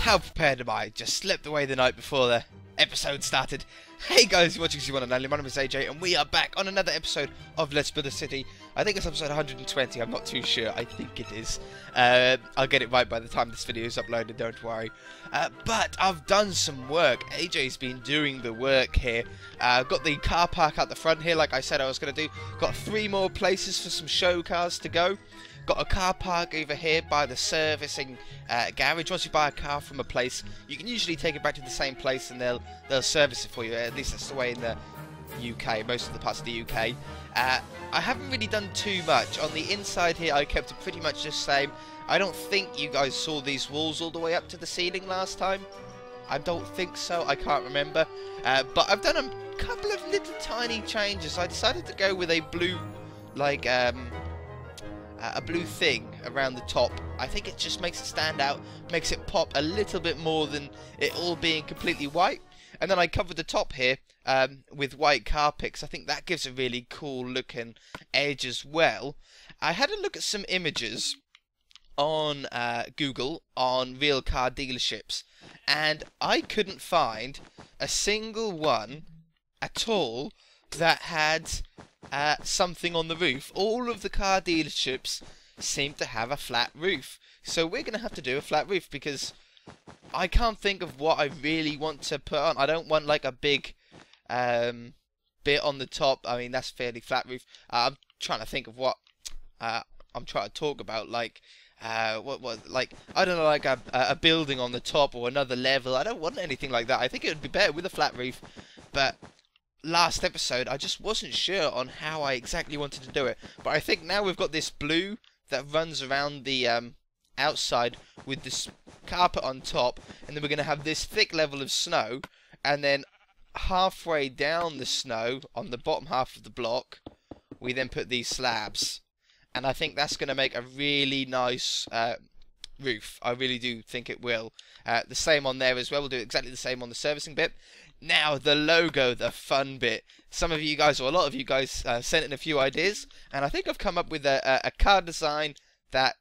How prepared am I? Just slept away the night before the episode started. Hey guys, you're watching E120. My name is AJ and we are back on another episode of Let's Build a City. I think it's episode 120, I'm not too sure. I think it is. I'll get it right by the time this video is uploaded, don't worry. But I've done some work. AJ's been doing the work here. Got the car park out the front here like I said I was going to do. Got 3 more places for some show cars to go. Got a car park over here by the servicing garage. Once you buy a car from a place, you can usually take it back to the same place and they'll service it for you. At least that's the way in the UK, most of the parts of the UK. I haven't really done too much. On the inside here, I kept it pretty much the same. I don't think you guys saw these walls all the way up to the ceiling last time. I don't think so. I can't remember. But I've done a couple of little tiny changes. I decided to go with a blue, like, a blue thing around the top. I think it just makes it stand out, makes it pop a little bit more than it all being completely white. And then I covered the top here with white car picks. I think that gives a really cool looking edge as well. I had a look at some images on Google on real car dealerships and I couldn't find a single one at all that had something on the roof. All of the car dealerships seem to have a flat roof. So we're going to have to do a flat roof because I can't think of what I really want to put on. I don't want like a big bit on the top. I mean, that's fairly flat roof. I'm trying to think of what I'm trying to talk about. Like, like, I don't know, like a building on the top or another level. I don't want anything like that. I think it would be better with a flat roof. But last episode I just wasn't sure on how I exactly wanted to do it, but I think now we've got this blue that runs around the outside with this carpet on top, and then we're going to have this thick level of snow, and then halfway down the snow on the bottom half of the block we then put these slabs, and I think that's going to make a really nice roof. I really do think it will. The same on there as well. We'll do exactly the same on the servicing bit. Now, the logo, the fun bit. Some of you guys, or a lot of you guys, sent in a few ideas, and I think I've come up with a car design that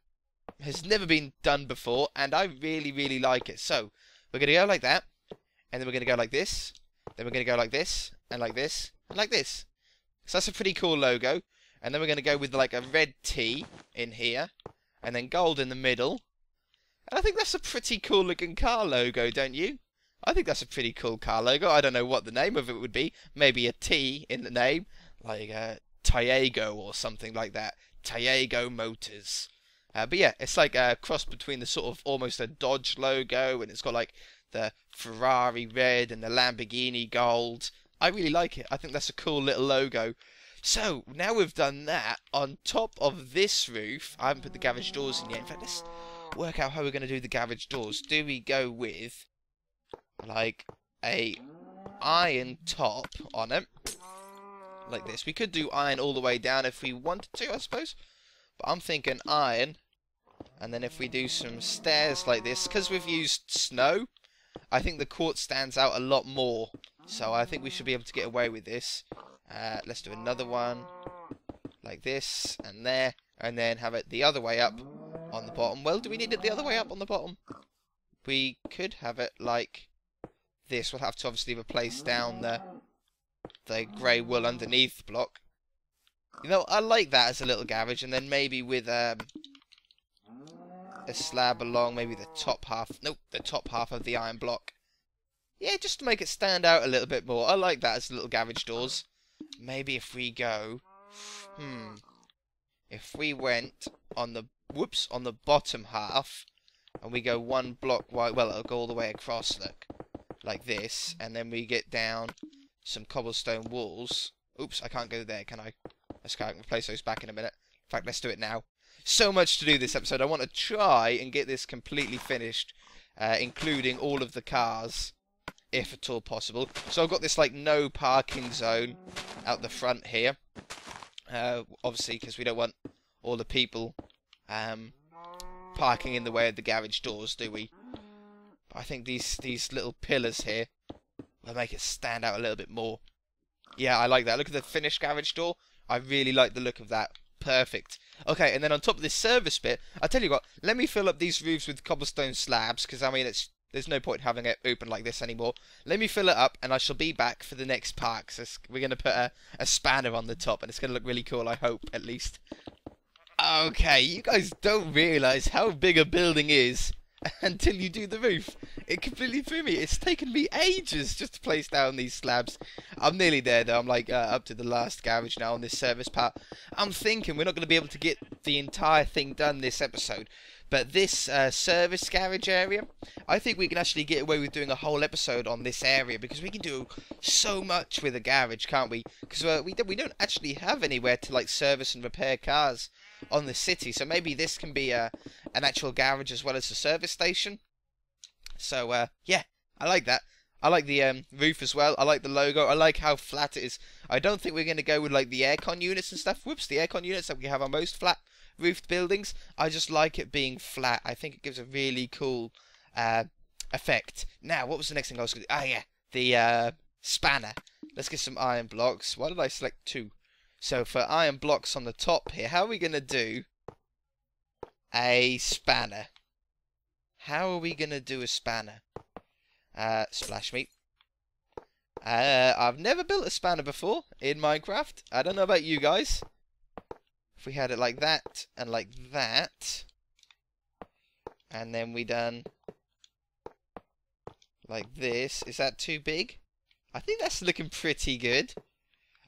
has never been done before, and I really, really like it. So, we're going to go like that, and then we're going to go like this, then we're going to go like this, and like this, and like this. So that's a pretty cool logo, and then we're going to go with like a red T in here, and then gold in the middle, and I think that's a pretty cool looking car logo, don't you? I think that's a pretty cool car logo. I don't know what the name of it would be. Maybe a T in the name, like Tiago or something like that. Tiago Motors. But yeah, it's like a cross between the sort of almost a Dodge logo, and it's got like the Ferrari red and the Lamborghini gold. I really like it. I think that's a cool little logo. So, now we've done that, on top of this roof, I haven't put the garage doors in yet. In fact, let's work out how we're going to do the garage doors. Do we go with like a iron top on it like this? We could do iron all the way down if we wanted to, I suppose, but I'm thinking iron, and then if we do some stairs like this, because we've used snow, I think the quartz stands out a lot more, so I think we should be able to get away with this. Let's do another one like this and there, and then have it the other way up on the bottom. Well, do we need it the other way up on the bottom? We could have it like this. We'll have to obviously replace down the grey wool underneath the block. You know, I like that as a little garage, and then maybe with a slab along, maybe the top half. Nope, the top half of the iron block. Yeah, just to make it stand out a little bit more. I like that as little garage doors. Maybe if we go, if we went on the on the bottom half, and we go one block wide. Well, it'll go all the way across. Look. Like this, and then we get down some cobblestone walls. Oops, I can't go there, can I? Let's go and replace those back in a minute. In fact, let's do it now. So much to do this episode. I want to try and get this completely finished, including all of the cars, if at all possible. So I've got this like no parking zone out the front here, obviously because we don't want all the people parking in the way of the garage doors, do we? I think these little pillars here will make it stand out a little bit more. Yeah, I like that. Look at the finished garage door. I really like the look of that. Perfect. Okay, and then on top of this service bit, I tell you what, let me fill up these roofs with cobblestone slabs, because I mean it's There's no point having it open like this anymore. Let me fill it up, and I shall be back for the next part. So we're going to put a spanner on the top, and it's going to look really cool, I hope, at least. Okay, you guys don't realise how big a building is until you do the roof. It completely threw me. It's taken me ages just to place down these slabs. I'm nearly there though. I'm like up to the last garage now on this service part. I'm thinking we're not going to be able to get the entire thing done this episode, but this service garage area, I think we can actually get away with doing a whole episode on this area, because we can do so much with a garage, can't we? Because we don't actually have anywhere to like service and repair cars on the city, so maybe this can be an actual garage as well as a service station. So yeah, I like that. I like the roof as well. I like the logo. I like how flat it is. I don't think we're going to go with like the aircon units and stuff. Whoops, the aircon units that we have on most flat roofed buildings. I just like it being flat. I think it gives a really cool effect. Now, what was the next thing I was going to do? Ah, yeah, the spanner. Let's get some iron blocks. Why did I select 2? So for iron blocks on the top here, how are we going to do a spanner? How are we going to do a spanner? Splash me. I've never built a spanner before in Minecraft. I don't know about you guys. If we had it like that and like that, and then we done like this, is that too big? I think that's looking pretty good.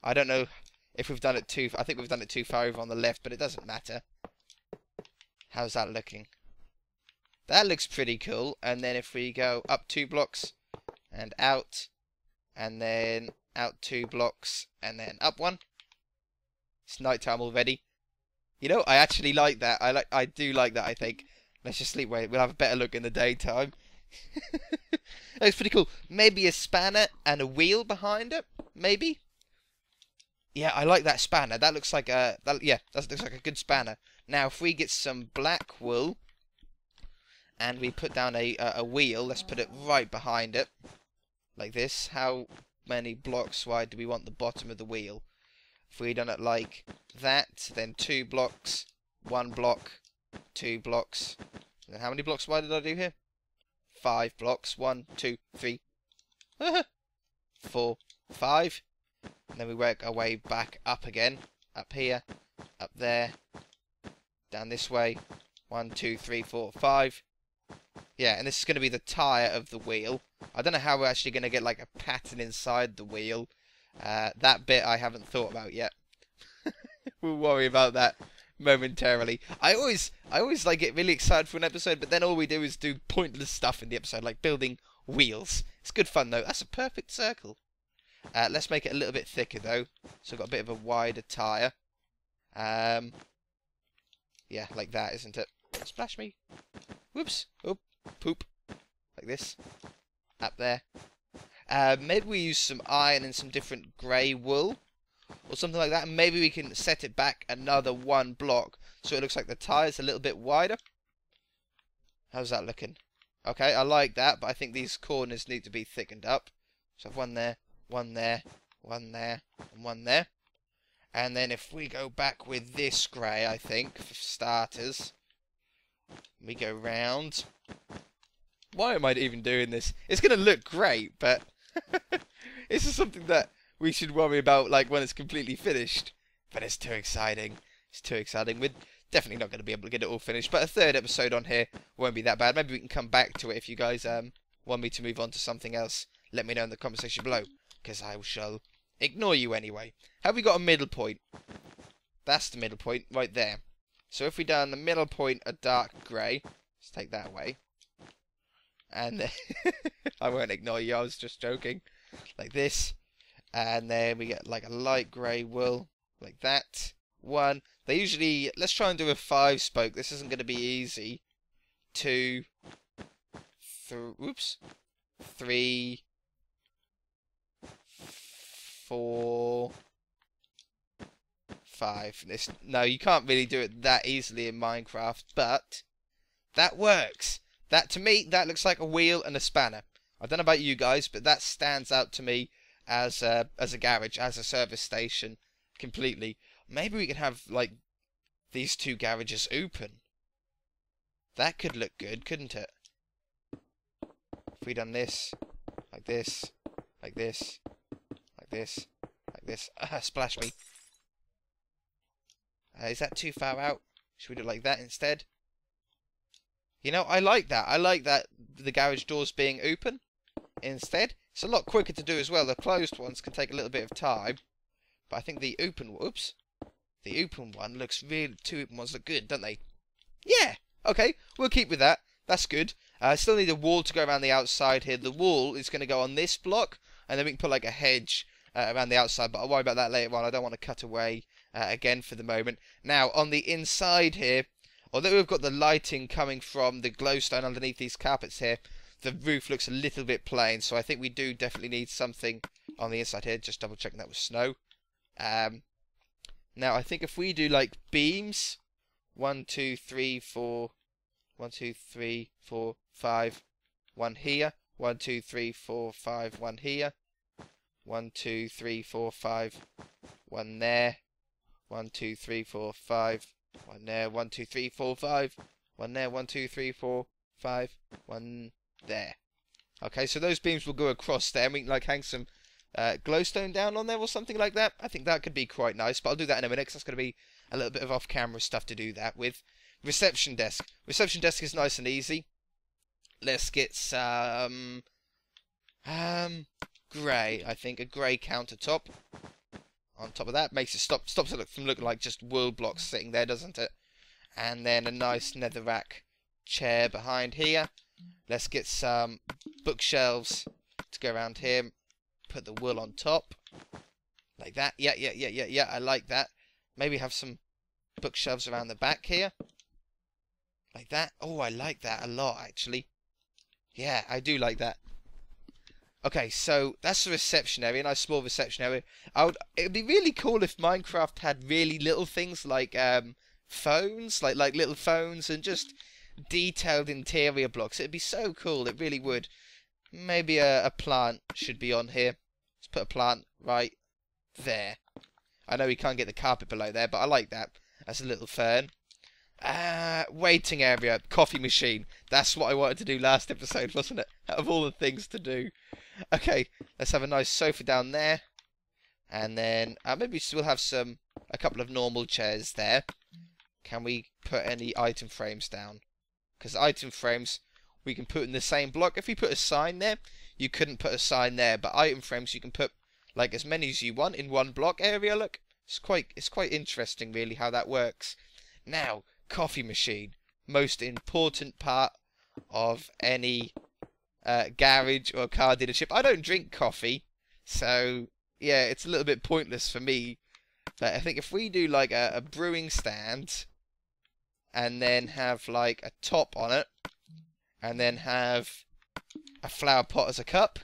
I don't know if we've done it too... I think we've done it too far over on the left, but it doesn't matter. How's that looking? That looks pretty cool. And then if we go up 2 blocks and out, and then out 2 blocks and then up 1. It's nighttime already. You know, I actually like that. I do like that, I think. Let's just sleep. Wait, we'll have a better look in the daytime. That's pretty cool. Maybe a spanner and a wheel behind it. Maybe. Yeah, I like that spanner. That looks like a... that looks like a good spanner. Now, if we get some black wool and we put down a wheel, let's put it right behind it. Like this. How many blocks wide do we want the bottom of the wheel? If we done it like that, then 2 blocks, 1 block, 2 blocks. And then how many blocks wide did I do here? 5 blocks. 1, 2, 3, 4, 5. And then we work our way back up again. Up here, up there, down this way. 1, 2, 3, 4, 5. Yeah, and this is going to be the tyre of the wheel. I don't know how we're actually going to get like a pattern inside the wheel. That bit I haven't thought about yet. We'll worry about that momentarily. I always like get really excited for an episode, but then all we do is do pointless stuff in the episode, like building wheels. It's good fun though. That's a perfect circle. Let's make it a little bit thicker though, so we've got a bit of a wider tyre. Yeah, like that, isn't it? Splash me. Whoops. Oh, poop. Like this. Up there. Maybe we use some iron and some different grey wool or something like that, and maybe we can set it back another 1 block so it looks like the tyre's a little bit wider. How's that looking? Okay, I like that, but I think these corners need to be thickened up. So I have 1 there, 1 there, 1 there, and 1 there. And then if we go back with this grey, I think, for starters, we go round. Why am I even doing this? It's going to look great, but this is something that we should worry about like when it's completely finished. But it's too exciting. It's too exciting. We're definitely not going to be able to get it all finished, but a 3rd episode on here won't be that bad. Maybe we can come back to it if you guys want me to move on to something else. Let me know in the comment section below, because I shall ignore you anyway. Have we got a middle point? That's the middle point right there. So if we done the middle point a dark grey, let's take that away. And then I won't ignore you, I was just joking. Like this. And then we get like a light grey wool. Like that. 1. They usually... Let's try and do a 5 spoke. This isn't going to be easy. 2. Oops. 3. 4. 5. No, you can't really do it that easily in Minecraft, but that works. That, to me, that looks like a wheel and a spanner. I don't know about you guys, but that stands out to me as a garage, as a service station, completely. Maybe we could have, like, these 2 garages open. That could look good, couldn't it? If we done this, like this, like this, like this, like this. Splash me. Is that too far out? Should we do it like that instead? You know, I like that. I like that the garage doors being open instead. It's a lot quicker to do as well. The closed ones can take a little bit of time. But I think the open... Whoops. The open one looks really... Two open ones look good, don't they? Yeah! Okay, we'll keep with that. That's good. I still need a wall to go around the outside here. The wall is going to go on this block. And then we can put like a hedge around the outside. But I'll worry about that later on. I don't want to cut away again for the moment. Now, on the inside here... Although we've got the lighting coming from the glowstone underneath these carpets here, the roof looks a little bit plain, so I think we do definitely need something on the inside here. Just double checking that was snow. Now, I think if we do like beams, 1, 2, 3, 4, 1, 2, 3, 4, 5, 1 here, 1, 2, 3, 4, 5, 1 here, 1, 2, 3, 4, 5, 1 there, 1, 2, 3, 4, 5, 1 there, 1, 2, 3, 4, 5, 1 there, 1, 2, 3, 4, 5, 1 there. Okay, so those beams will go across there, and we can like hang some glowstone down on there or something like that. I think that could be quite nice, but I'll do that in a minute because that's going to be a little bit of off-camera stuff to do that with. Reception desk. Reception desk is nice and easy. Let's get some grey. I think a grey countertop. On top of that, makes it stops it from looking like just wool blocks sitting there, doesn't it? And then a nice netherrack chair behind here. Let's get some bookshelves to go around here. Put the wool on top. Like that. Yeah, I like that. Maybe have some bookshelves around the back here. Like that. Oh, I like that a lot, actually. Yeah, I do like that. Okay, so that's the reception area, a nice small reception area. It would be really cool if Minecraft had really little things like phones, like little phones, and just detailed interior blocks. It'd be so cool, it really would. Maybe a plant should be on here. Let's put a plant right there. I know we can't get the carpet below there, but I like that. That's a little fern. Waiting area, coffee machine. That's what I wanted to do last episode, wasn't it? Out of all the things to do. Okay, let's have a nice sofa down there. And then maybe we'll have a couple of normal chairs there. Can we put any item frames down? Because item frames we can put in the same block. If we put a sign there, you couldn't put a sign there. But item frames you can put like as many as you want in one block area. Look, it's quite interesting really how that works. Now, coffee machine, most important part of any garage or car dealership. I don't drink coffee, so yeah, it's a little bit pointless for me. But I think if we do like a brewing stand, and then have like a top on it, and then have a flower pot as a cup,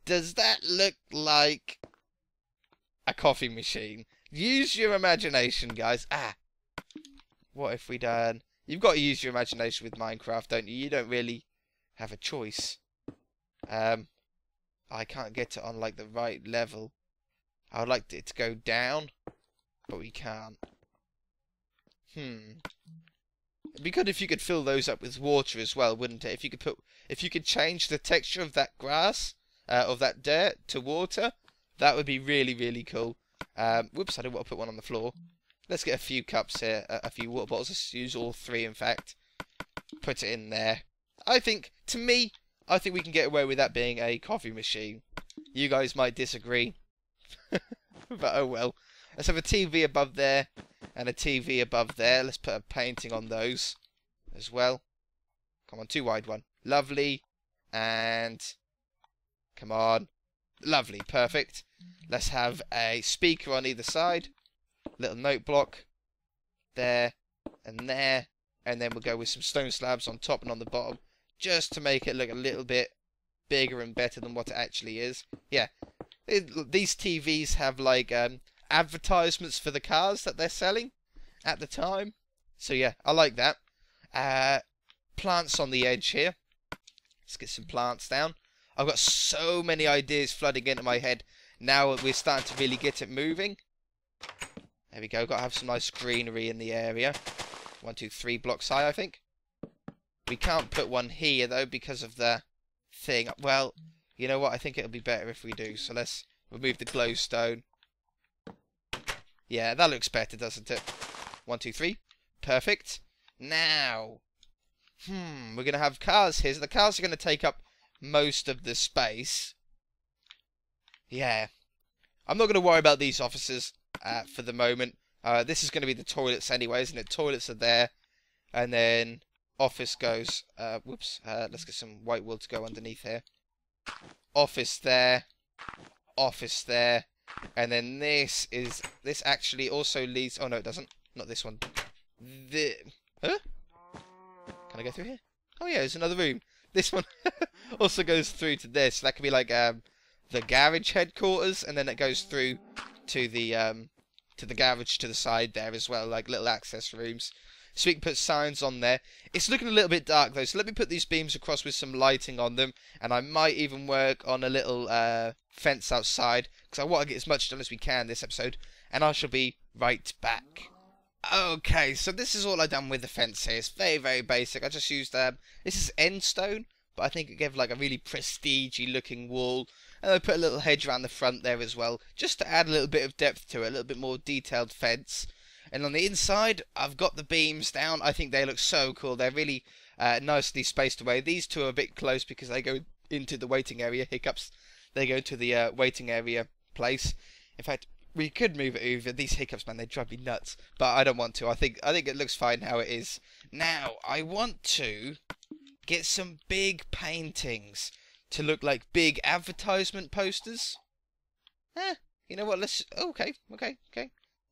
does that look like a coffee machine? Use your imagination, guys. What if we done... You've got to use your imagination with Minecraft, don't you? You don't really have a choice. I can't get it on like the right level. I would like it to go down, but we can't. It'd be good if you could fill those up with water as well, wouldn't it? If you could change the texture of that grass, of that dirt to water, that would be really, really cool. Whoops, I didn't want to put one on the floor. Let's get a few cups here, a few water bottles. Let's use all 3, in fact. Put it in there. I think we can get away with that being a coffee machine. You guys might disagree. But oh well. Let's have a TV above there and a TV above there. Let's put a painting on those as well. Come on, too wide one. Lovely. And come on. Lovely, perfect. Let's have a speaker on either side. Little note block there and there. And then we'll go with some stone slabs on top and on the bottom, just to make it look a little bit bigger and better than what it actually is. Yeah. These TVs have like advertisements for the cars that they're selling at the time. So yeah, I like that. Plants on the edge here. Let's get some plants down. I've got so many ideas flooding into my head. Now we're starting to really get it moving. There we go. Got to have some nice greenery in the area. 1, 2, 3 blocks high, I think. We can't put one here though because of the thing. Well, you know what? I think it'll be better if we do. So let's remove the glowstone. Yeah, that looks better, doesn't it? 1, 2, 3. Perfect. Now, we're going to have cars here. So the cars are going to take up most of the space. Yeah. I'm not going to worry about these offices for the moment. This is going to be the toilets anyway, isn't it? Toilets are there. And then office goes... let's get some white wool to go underneath here. Office there. Office there. And then this actually also leads... Oh, no, it doesn't. Not this one. Huh? Can I go through here? Oh, yeah, there's another room. This one also goes through to this. That could be like the garage headquarters, and then it goes through to the garage to the side there as well, like little access rooms. So we can put signs on there. It's looking a little bit dark though, so let me put these beams across with some lighting on them, and I might even work on a little fence outside, because I want to get as much done as we can this episode, and I shall be right back. Okay, so this is all I've done with the fence here. It's very, very basic. I just used, this is end stone, but I think it gave like a really prestige-y looking wall. And I put a little hedge around the front there as well, just to add a little bit of depth to it, a little bit more detailed fence. And on the inside, I've got the beams down. I think they look so cool. They're really nicely spaced away. These two are a bit close because they go into the waiting area. Hiccups. They go to the waiting area place. In fact, we could move it over. These hiccups, man, they drive me nuts. But I don't want to. I think it looks fine how it is. Now, I want to get some big paintings to look like big advertisement posters. You know what? Let's... Okay.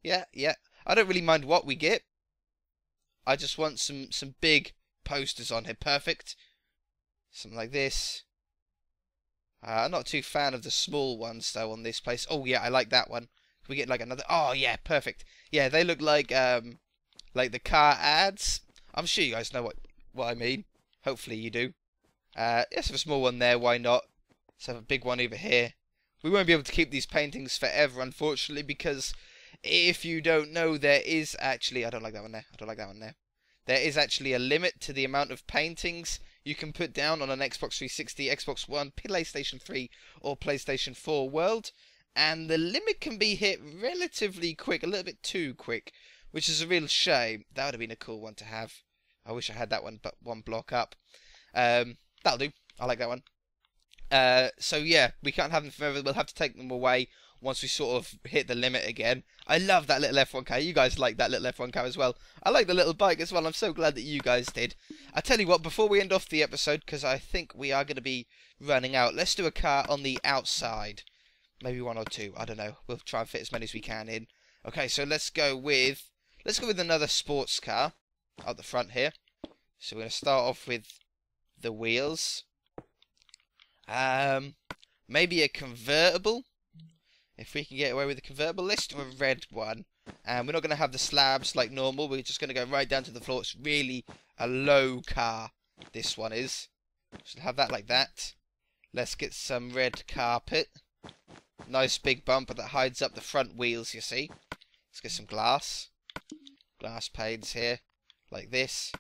Yeah. I don't really mind what we get. I just want some big posters on here. Perfect. Something like this. I'm not too fan of the small ones though on this place. Oh yeah, I like that one. Can we get like another? Oh yeah, perfect. Yeah, they look like the car ads. I'm sure you guys know what I mean. Hopefully you do. Let's have a small one there. Why not? Let's have a big one over here. We won't be able to keep these paintings forever, unfortunately, because if you don't know, there is actually... I don't like that one there. I don't like that one there. There is actually a limit to the amount of paintings you can put down on an Xbox 360, Xbox One, PlayStation 3 or PlayStation 4 world. And the limit can be hit relatively quick, a little bit too quick, which is a real shame. That would have been a cool one to have. I wish I had that one, but one block up. That'll do. I like that one. So yeah, we can't have them forever. We'll have to take them away once we sort of hit the limit again. I love that little F1 car. You guys like that little F1 car as well. I like the little bike as well. I'm so glad that you guys did. I tell you what, before we end off the episode, because I think we are going to be running out, let's do a car on the outside. Maybe one or two. I don't know. We'll try and fit as many as we can in. Okay, so let's go with another sports car out the front here. So we're going to start off with the wheels. Maybe a convertible. If we can get away with a convertible, let's do a red one. And we're not going to have the slabs like normal. We're just going to go right down to the floor. It's really a low car, this one is. So have that like that. Let's get some red carpet. Nice big bumper that hides up the front wheels, you see. Let's get some glass. Glass panes here, like this.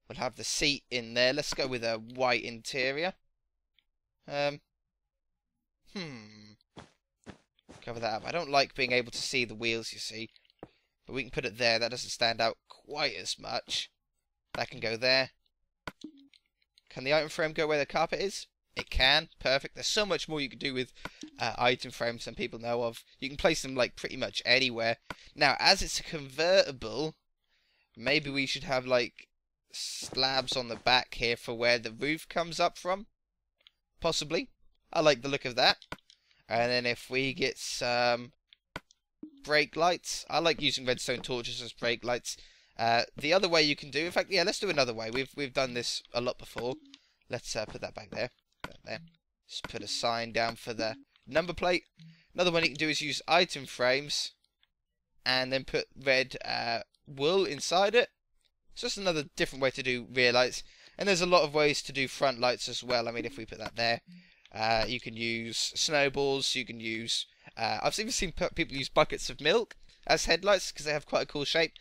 We'll have the seat in there. Let's go with a white interior. Cover that up. I don't like being able to see the wheels, you see. But we can put it there. That doesn't stand out quite as much. That can go there. Can the item frame go where the carpet is? It can. Perfect. There's so much more you can do with item frames than people know of. You can place them like pretty much anywhere. Now, as it's a convertible, maybe we should have like slabs on the back here for where the roof comes up from. Possibly. I like the look of that. And then if we get some brake lights, I like using redstone torches as brake lights. The other way you can do, in fact, yeah, let's do another way. We've done this a lot before. Let's put that back there. There. Just put a sign down for the number plate. Another one you can do is use item frames and then put red wool inside it. It's just another different way to do rear lights. And there's a lot of ways to do front lights as well. I mean, if we put that there. You can use snowballs, you can use... I've even seen people use buckets of milk as headlights because they have quite a cool shape.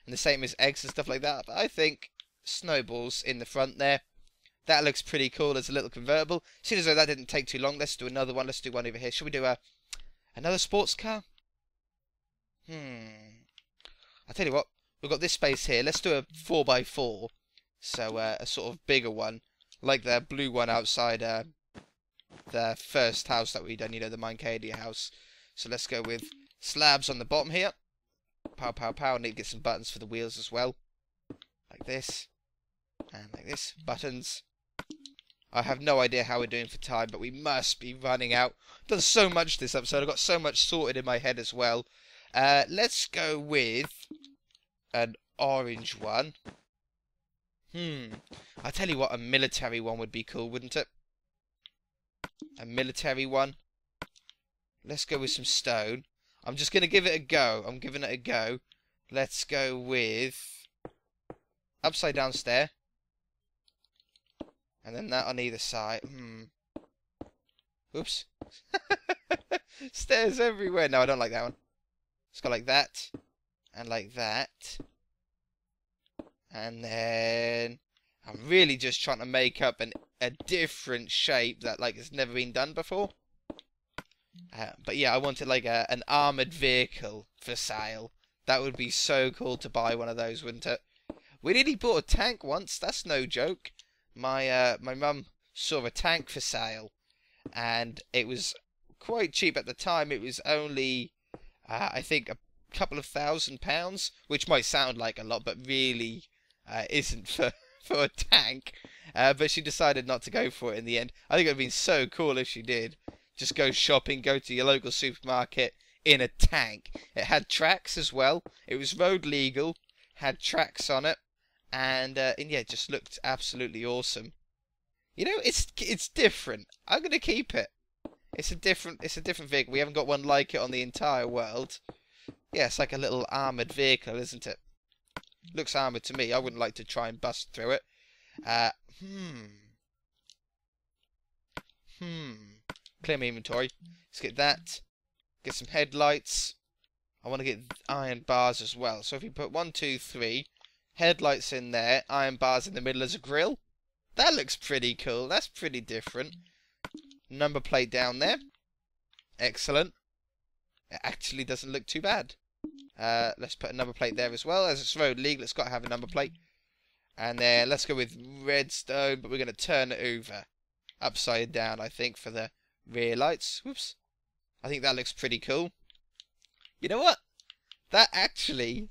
And the same as eggs and stuff like that. But I think snowballs in the front there That looks pretty cool as a little convertible. Seeing as though that didn't take too long, let's do another one. Let's do one over here. Shall we do another sports car? I'll tell you what. We've got this space here. Let's do a 4x4. So a sort of bigger one. Like the blue one outside the first house that we done. You know, the Minecadia house. So let's go with slabs on the bottom here. Pow, pow, pow. I need to get some buttons for the wheels as well. Like this. And like this. Buttons. I have no idea how we're doing for time, but we must be running out. I've done so much this episode. I've got so much sorted in my head as well. Let's go with an orange one. I tell you what, a military one would be cool, wouldn't it? A military one. Let's go with some stone. I'm just going to give it a go. I'm giving it a go. Let's go with upside down stair. And then that on either side. Oops. Stairs everywhere. No, I don't like that one. Let's go like that. And like that. And then I'm really just trying to make up a different shape that like has never been done before. But yeah, I wanted like an armoured vehicle for sale. That would be so cool to buy one of those, wouldn't it? We nearly bought a tank once. That's no joke. My mum saw a tank for sale, and it was quite cheap at the time. It was only, I think, a couple of £1,000, which might sound like a lot, but really isn't for a tank. But she decided not to go for it in the end. I think it would have been so cool if she did. Just go shopping, go to your local supermarket in a tank. It had tracks as well. It was road legal, had tracks on it. And yeah, it just looked absolutely awesome. You know, it's different. I'm gonna keep it. It's a different vehicle. We haven't got one like it on the entire world. Yeah, it's like a little armoured vehicle, isn't it? Looks armoured to me. I wouldn't like to try and bust through it. Clear my inventory. Let's get that. Get some headlights. I want to get iron bars as well. So if you put 1, 2, 3. Headlights in there, iron bars in the middle as a grill. That looks pretty cool. That's pretty different. Number plate down there. Excellent. It actually doesn't look too bad. Let's put a number plate there as well. As it's road legal, it's got to have a number plate. And then let's go with redstone, but we're going to turn it over. Upside down, I think, for the rear lights. Whoops. I think that looks pretty cool. You know what? That actually...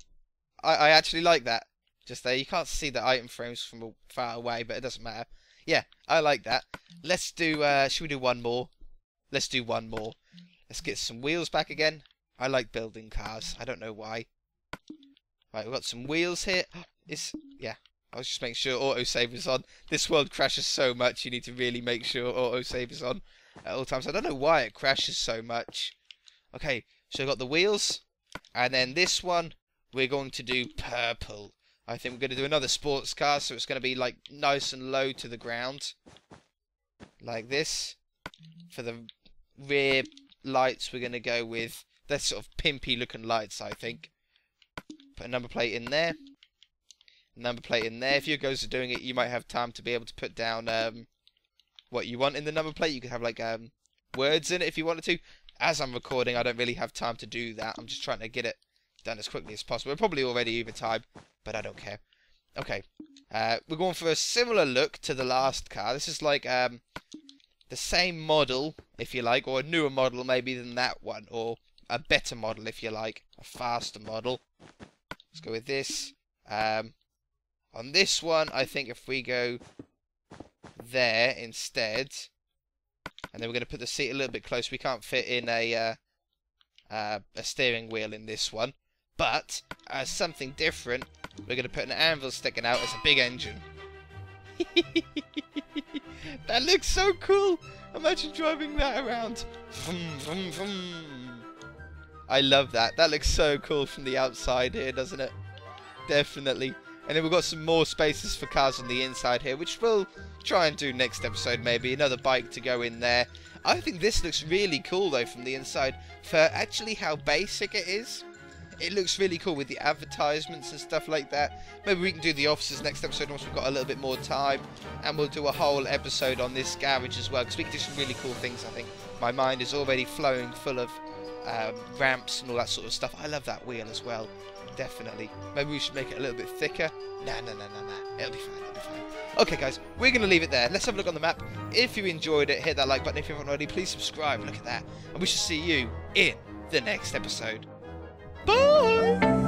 I actually like that. Just there, you can't see the item frames from far away, but it doesn't matter. Yeah, I like that. Let's do, should we do one more? Let's do one more. Let's get some wheels back again. I like building cars. I don't know why. Right, we've got some wheels here. Yeah, I was just making sure autosave is on. This world crashes so much, you need to really make sure autosave is on at all times. I don't know why it crashes so much. Okay, so we've got the wheels. And then this one, we're going to do purple. I think we're going to do another sports car, so it's going to be like nice and low to the ground. Like this. For the rear lights, we're going to go with that sort of pimpy looking lights, I think. Put a number plate in there. Number plate in there. If you guys are doing it, you might have time to be able to put down what you want in the number plate. You could have like words in it if you wanted to. As I'm recording, I don't really have time to do that. I'm just trying to get it done as quickly as possible. We're probably already over time, but I don't care. Okay, we're going for a similar look to the last car. This is like the same model, if you like, or a newer model maybe than that one, or a better model, if you like, a faster model. Let's go with this. On this one, I think if we go there instead, and then we're going to put the seat a little bit closer. We can't fit in a steering wheel in this one. But, as something different, we're going to put an anvil sticking out as a big engine. That looks so cool! Imagine driving that around. Vroom, vroom, vroom. I love that. That looks so cool from the outside here, doesn't it? Definitely. And then we've got some more spaces for cars on the inside here, which we'll try and do next episode maybe. Another bike to go in there. I think this looks really cool though from the inside for actually how basic it is. It looks really cool with the advertisements and stuff like that. Maybe we can do the offices next episode once we've got a little bit more time. And we'll do a whole episode on this garage as well, because we can do some really cool things, I think. My mind is already flowing full of ramps and all that sort of stuff. I love that wheel as well. Definitely. Maybe we should make it a little bit thicker. Nah. It'll be fine. Okay, guys, we're going to leave it there. Let's have a look on the map. If you enjoyed it, hit that like button. If you haven't already, please subscribe. Look at that. And we shall see you in the next episode. Bye!